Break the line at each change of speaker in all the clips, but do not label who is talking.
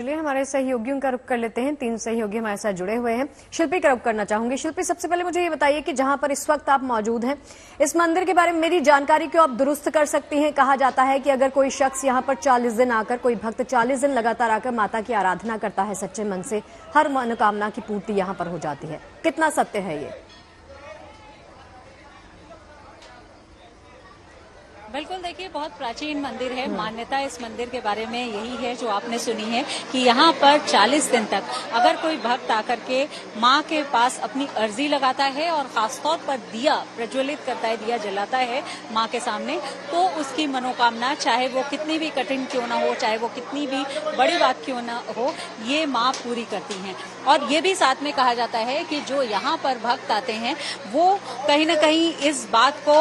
चलिए हमारे सहयोगियों का रुख कर लेते हैं। 3 सहयोगी हमारे साथ जुड़े हुए हैं। शिल्पी का रुख करना चाहूंगी। शिल्पी, सबसे पहले मुझे ये बताइए कि जहां पर इस वक्त आप मौजूद हैं, इस मंदिर के बारे में मेरी जानकारी को आप दुरुस्त कर सकती हैं। कहा जाता है कि अगर कोई शख्स यहां पर 40 दिन आकर, कोई भक्त 40 दिन लगातार आकर माता की आराधना करता है सच्चे मन से, हर मनोकामना की पूर्ति यहां पर हो जाती है। कितना सत्य है ये?
बिल्कुल, देखिए बहुत प्राचीन मंदिर है। मान्यता इस मंदिर के बारे में यही है जो आपने सुनी है कि यहाँ पर 40 दिन तक अगर कोई भक्त आकर के माँ के पास अपनी अर्जी लगाता है और खासतौर पर दिया प्रज्वलित करता है, दिया जलाता है माँ के सामने, तो उसकी मनोकामना चाहे वो कितनी भी कठिन क्यों ना हो, चाहे वो कितनी भी बड़ी बात क्यों ना हो, ये माँ पूरी करती हैं। और ये भी साथ में कहा जाता है कि जो यहाँ पर भक्त आते हैं वो कहीं ना कहीं इस बात को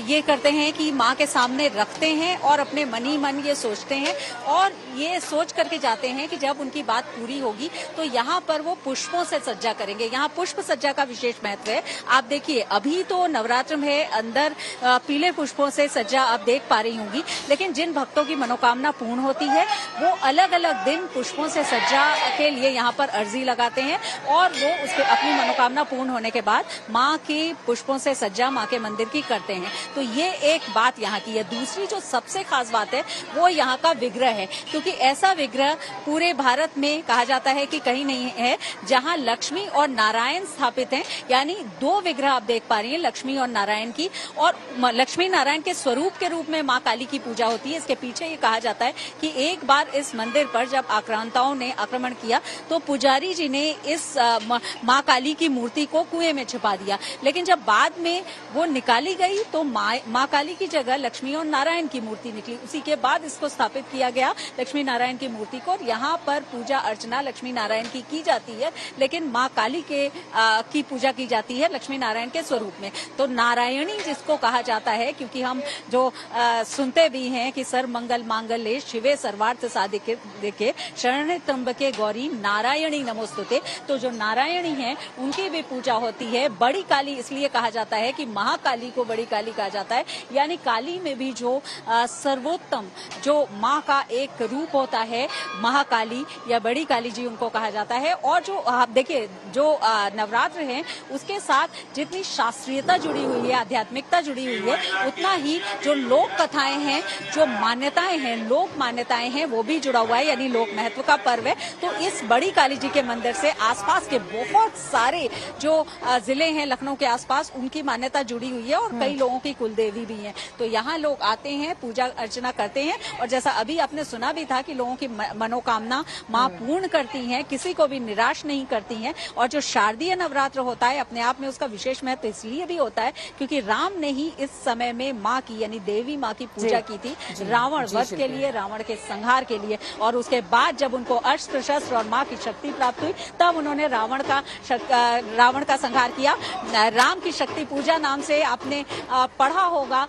ये करते हैं कि माँ के सामने रखते हैं और अपने मन ही मन ये सोचते हैं और ये सोच करके जाते हैं कि जब उनकी बात पूरी होगी तो यहाँ पर वो पुष्पों से सज्जा करेंगे। यहाँ पुष्प सज्जा का विशेष महत्व है। आप देखिए, अभी तो नवरात्र में अंदर पीले पुष्पों से सज्जा आप देख पा रही होंगी, लेकिन जिन भक्तों की मनोकामना पूर्ण होती है वो अलग अलग दिन पुष्पों से सज्जा के लिए यहाँ पर अर्जी लगाते हैं और वो उसके अपनी मनोकामना पूर्ण होने के बाद माँ की पुष्पों से सज्जा माँ के मंदिर की करते हैं। तो ये एक बात यहाँ की है। दूसरी जो सबसे खास बात है वो यहाँ का विग्रह है, क्योंकि ऐसा विग्रह पूरे भारत में कहा जाता है कि कहीं नहीं है जहाँ लक्ष्मी और नारायण स्थापित हैं। यानी 2 विग्रह आप देख पा रही हैं, लक्ष्मी और नारायण की, और लक्ष्मी नारायण के स्वरूप के रूप में माँ काली की पूजा होती है। इसके पीछे ये कहा जाता है कि एक बार इस मंदिर पर जब आक्रांताओं ने आक्रमण किया तो पुजारी जी ने इस माँ काली की मूर्ति को कुएं में छिपा दिया, लेकिन जब बाद में वो निकाली गई तो माँ काली की जगह लक्ष्मी और नारायण की मूर्ति निकली। उसी के बाद इसको स्थापित किया गया, लक्ष्मी नारायण की मूर्ति को। यहाँ पर पूजा अर्चना लक्ष्मी नारायण की जाती है, लेकिन माँ काली के की पूजा की जाती है लक्ष्मी नारायण के स्वरूप में। तो नारायणी जिसको कहा जाता है, क्योंकि हम जो सुनते भी हैं कि सर्व मंगल मांगल्ये शिवे सर्वार्थ साधिके शरण्ये त्र्यंबके गौरी नारायणी नमोस्तुते। तो जो नारायणी है उनकी भी पूजा होती है। बड़ी काली इसलिए कहा जाता है कि महाकाली को बड़ी काली कहा जाता है, यानी काली में भी जो सर्वोत्तम जो माँ का एक रूप होता है, महाकाली या बड़ी काली जी उनको कहा जाता है। और जो आप देखिए, जो नवरात्र है उसके साथ जितनी शास्त्रीयता जुड़ी हुई है, आध्यात्मिकता जुड़ी हुई है, उतना ही जो लोक कथाएं हैं, जो मान्यताएं हैं, लोक मान्यताएं हैं, वो भी जुड़ा हुआ है, यानी लोक महत्व का पर्व है। तो इस बड़ी काली जी के मंदिर से आसपास के बहुत सारे जो जिले हैं लखनऊ के आसपास, उनकी मान्यता जुड़ी हुई है और कई लोगों की कुलदेवी भी हैं। तो यहाँ लोग आते हैं, पूजा अर्चना करते हैं और जैसा अभी आपने सुना भी था कि लोगों की मनोकामना माँ पूर्ण करती हैं, किसी को भी निराश नहीं करती हैं। और जो शारदीय नवरात्र होता है अपने आप में उसका विशेष महत्व इसलिए भी होता है क्योंकि राम ने ही इस समय में माँ की यानी देवी माँ की पूजा की थी रावण वध के लिए, रावण के संहार के लिए। और उसके बाद जब उनको अस्त्र शस्त्र और माँ की शक्ति प्राप्त हुई तब उन्होंने रावण का संहार किया। राम की शक्ति पूजा नाम से आपने पढ़ा होगा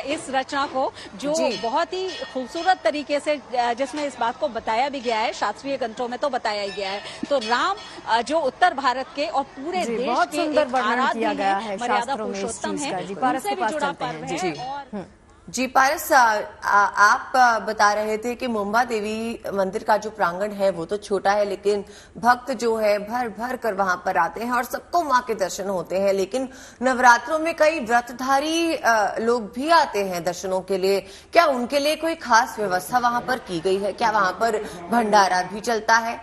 इस रचना को, जो बहुत ही खूबसूरत तरीके से जिसमें इस बात को बताया भी गया है, शास्त्रीय ग्रंथों में तो बताया ही गया है। तो राम जो उत्तर भारत के और पूरे देश
बहुत
के
सुंदर वर्णन किया गया है
मर्यादा
शास्त्रों में इस
पुरुषोत्तम
चीज का।
है,
जी, पारस
उनसे
के
भी
पास
जुड़ा
चलते
पर्व
हैं।
है। और
जी पारस, आप बता रहे थे कि मुंबा देवी मंदिर का जो प्रांगण है वो तो छोटा है, लेकिन भक्त जो है भर भर कर वहां पर आते हैं और सबको मां के दर्शन होते हैं। लेकिन नवरात्रों में कई व्रतधारी लोग भी आते हैं दर्शनों के लिए। क्या उनके लिए कोई खास व्यवस्था वहां पर की गई है? क्या वहां पर भंडारा भी चलता है?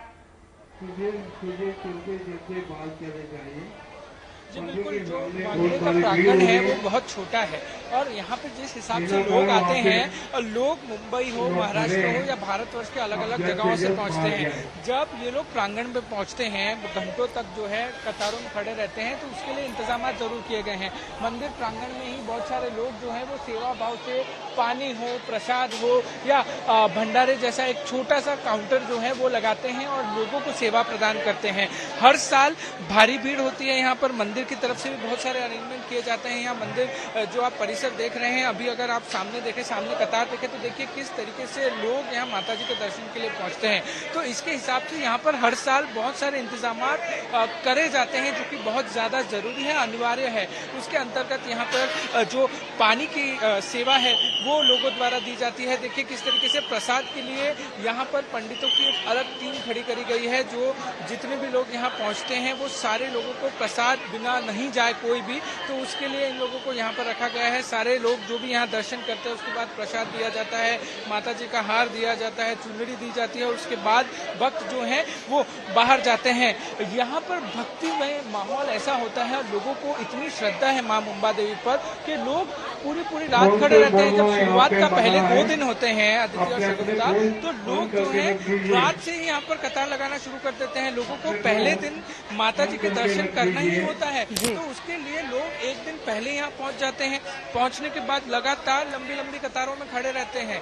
जी बिल्कुल, जो मंदिर का प्रांगण है वो बहुत छोटा है और यहाँ पे जिस हिसाब से लोग आते हैं, और लोग मुंबई हो, महाराष्ट्र हो या भारतवर्ष के अलग अलग जगहों से पहुँचते हैं, जब ये लोग प्रांगण में पहुँचते हैं घंटों तक जो है कतारों में खड़े रहते हैं, तो उसके लिए इंतजाम जरूर किए गए हैं। मंदिर प्रांगण में ही बहुत सारे लोग जो है वो सेवा भाव से पानी हो, प्रसाद हो या भंडारे जैसा एक छोटा सा काउंटर जो है वो लगाते हैं और लोगों को सेवा प्रदान करते हैं। हर साल भारी भीड़ होती है यहाँ पर। मंदिर की तरफ से भी बहुत सारे अरेंजमेंट किए जाते हैं। यहाँ मंदिर जो आप परिसर देख रहे हैं, अभी अगर आप सामने देखें, सामने कतार देखें तो देखिए किस तरीके से लोग यहाँ माता जी के दर्शन के लिए पहुँचते हैं। तो इसके हिसाब से यहाँ पर हर साल बहुत सारे इंतजाम करे जाते हैं जो कि बहुत ज़्यादा जरूरी है, अनिवार्य है। उसके अंतर्गत यहाँ पर जो पानी की सेवा है वो लोगों द्वारा दी जाती है। देखिए किस तरीके से प्रसाद के लिए यहाँ पर पंडितों की एक अलग टीम खड़ी करी गई है, जो जितने भी लोग यहाँ पहुँचते हैं वो सारे लोगों को प्रसाद बिना नहीं जाए कोई भी, तो उसके लिए इन लोगों को यहाँ पर रखा गया है। सारे लोग जो भी यहाँ दर्शन करते हैं उसके बाद प्रसाद दिया जाता है, माता जी का हार दिया जाता है, चुनरी दी जाती है, उसके बाद भक्त जो है वो बाहर जाते हैं। यहाँ पर भक्तिमय माहौल ऐसा होता है और लोगों को इतनी श्रद्धा है मां मुंबा देवी पर कि लोग पूरी रात खड़े रहते हैं। जब शुरुआत का पहले 2 दिन होते हैं अदिति और शगुन का, तो लोग जो है रात से ही यहाँ पर कतार लगाना शुरू कर देते हैं। लोगों को पहले दिन माता जी के दर्शन करना ही होता है, तो उसके लिए लोग एक दिन पहले यहाँ पहुंच जाते हैं। पहुंचने के बाद लगातार लंबी कतारों में खड़े रहते हैं।